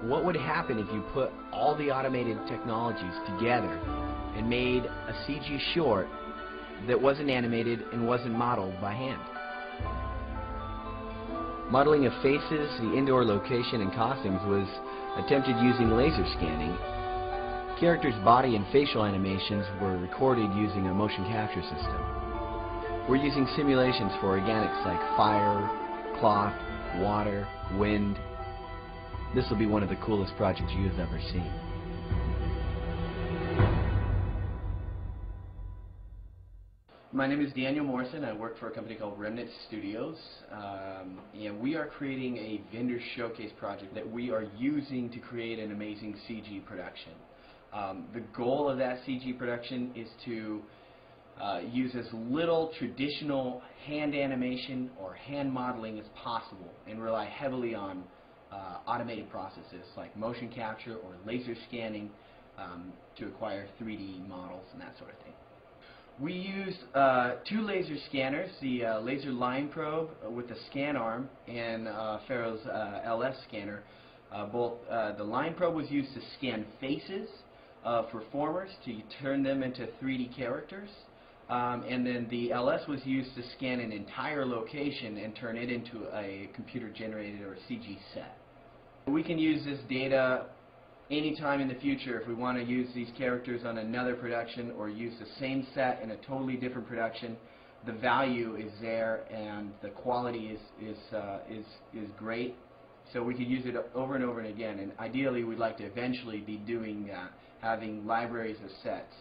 what would happen if you put all the automated technologies together and made a CG short that wasn't animated and wasn't modeled by hand? Modeling of faces, the indoor location, and costumes was attempted using laser scanning. Characters' body and facial animations were recorded using a motion capture system. We're using simulations for organics like fire, cloth, water, wind. This will be one of the coolest projects you have ever seen. My name is Daniel Morrison. I work for a company called Remnant Studios, and we are creating a vendor showcase project that we are using to create an amazing CG production. The goal of that CG production is to use as little traditional hand animation or hand modeling as possible and rely heavily on automated processes like motion capture or laser scanning to acquire 3D models and that sort of thing. We use two laser scanners, the laser line probe with the scan arm and Pharaoh's LS scanner. The line probe was used to scan faces of performers to turn them into 3D characters, and then the LS was used to scan an entire location and turn it into a computer-generated or CG set. We can use this data anytime in the future if we want to use these characters on another production or use the same set in a totally different production. The value is there and the quality is great, so we can use it over and over and again. And ideally, we'd like to eventually be doing that, having libraries of sets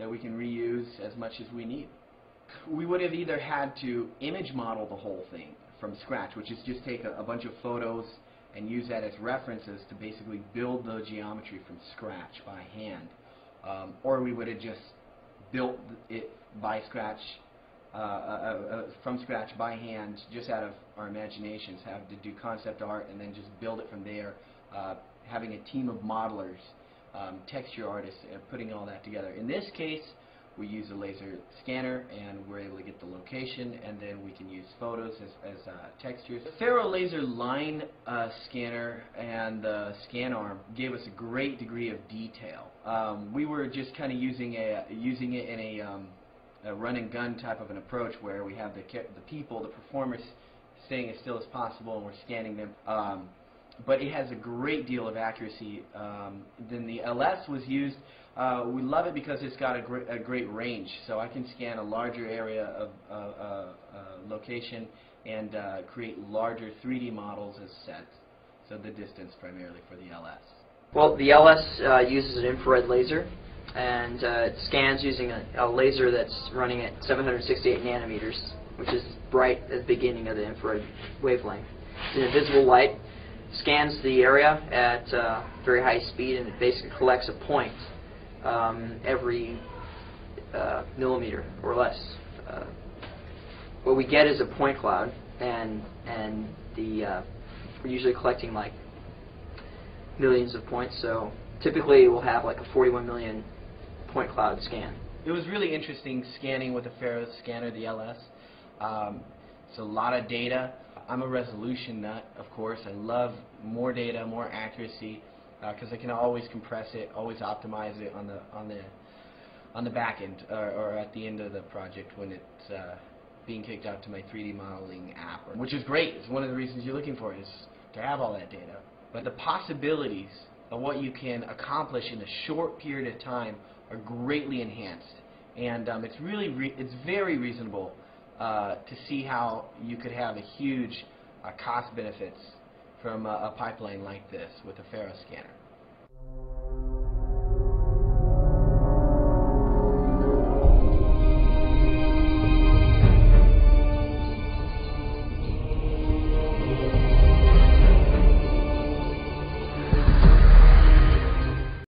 that we can reuse as much as we need. We would have either had to image model the whole thing from scratch, which is just take a bunch of photos and use that as references to basically build the geometry from scratch by hand, or we would have just built it by scratch, from scratch by hand, just out of our imaginations, have to do concept art and then just build it from there, having a team of modelers, texture artists, putting all that together. In this case, we use a laser scanner and we're able to get the location, and then we can use photos as textures. The Pharaoh laser line scanner and the scan arm gave us a great degree of detail. We were just kind of using it in a run and gun type of an approach where we have the people, the performers, staying as still as possible and we're scanning them. But it has a great deal of accuracy. Then the LS was used. We love it because it's got a great range, so I can scan a larger area of location and create larger 3D models as sets, so the distance primarily for the LS. Well, the LS uses an infrared laser, and it scans using a laser that's running at 768 nanometers, which is bright at the beginning of the infrared wavelength. It's an invisible light, scans the area at very high speed, and it basically collects a point every millimeter or less. What we get is a point cloud, and we're usually collecting like millions of points, so typically we'll have like a 41 million point cloud scan. It was really interesting scanning with the Pharaoh scanner, the LS. It's a lot of data. I'm a resolution nut, of course. I love more data, more accuracy, because I can always compress it, always optimize it on the back end or at the end of the project when it's being kicked out to my 3D modeling app, which is great. It's one of the reasons you're looking for it, is to have all that data. But the possibilities of what you can accomplish in a short period of time are greatly enhanced, and it's very reasonable to see how you could have a huge cost benefits from a pipeline like this with a Pharaoh scanner.